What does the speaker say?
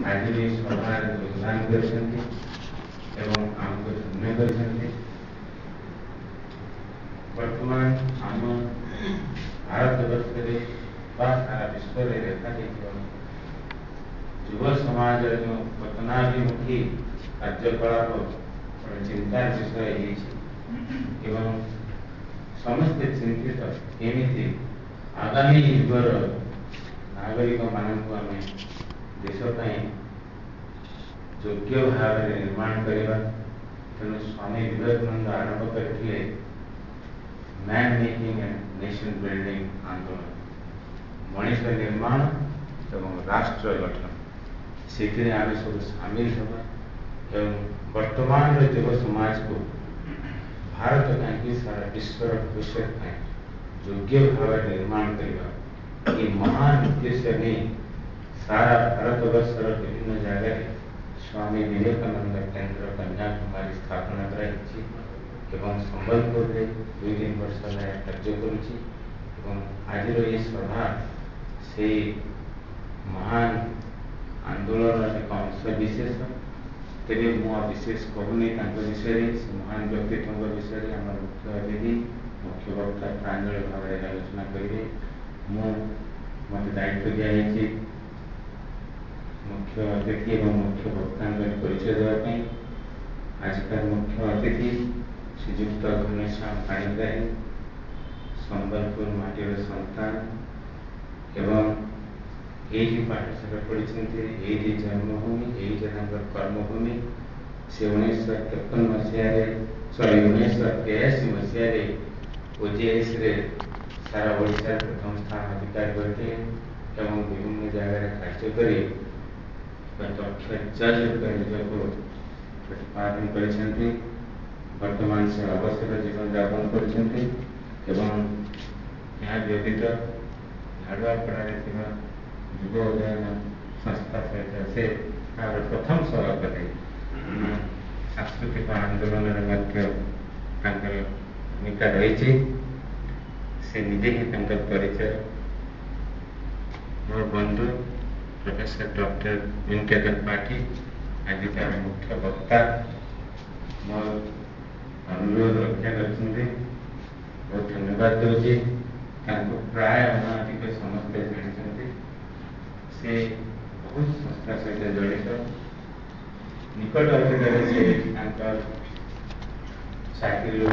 आज सभार योगदान कर धन्य कर वर्तमान आम भारत वर्ष सारा विश्व में रेखा युव समाज जो पतनाभिमुखी कार्यकलाप चिंतार विषय एवं समस्ते चिंतित केमी आगामी युगर नागरिक मानक आम देश योग्य भाव में निर्माण करवा तेणु स्वामी विवेकानंद आरंभ करते man making and nation building आंदोलन मनीष निर्माण एवं राष्ट्र गठन से आम सब सामिल होगा एवं वर्तमान युव समाज को भारत कहीं सारा विश्व भविष्य योग्य भाव निर्माण करने ये महान उद्देश्य में सारा भारतवर्षर विभिन्न जगह स्वामी विवेकानंद केंद्र कन्याकुमारी स्थापना कराई संबलपुर में 2-3 वर्ष कार्य करुँच आज ये सभा से महान आंदोलन एक अंश विशेष तेरे विशेष कहूनी विषय महान व्यक्तित्व विषय आम मुख्य अतिथि मुख्य वक्ता प्रांजल भाव में आलोचना करेंगे मत दायित्व दिखाई मुख्य अतिथि और मुख्य वक्ता परिचय देवाई आजकल मुख्य अतिथि श्रीजुक्त घनश्याम पाणिग्राही संबलपुर माटीर संतान एवं यही पाठशाला पढ़ी यही जन्मभूमि यही कर्मभूमि से 1953 मसीह 1983 मसीह ओजेएस सारा ओडिशा प्रथम स्थान अधिकार करते एवं विभिन्न जगह कार्य कर दक्ष जज निजक प्रतिपादन कर वर्तमान से अवसर जीवन यापन कर व्यतीत झाड़ुआपड़ा युव उदयन संस्था सहित से प्रथम सभापति सांस्कृतिक आंदोलन भूमिका रही से निजे ही परिचय मोर बंधु प्रोफेसर डॉक्टर विनके त्रिपाठी आज तार मुख्य वक्ता मोर अनुरोध रक्षा कर बहुत धन्यवाद दूसरी प्राय अनाधिक समस्ते जानते से बहुत संस्था सहित जड़ित निकट अतीत से चाकरी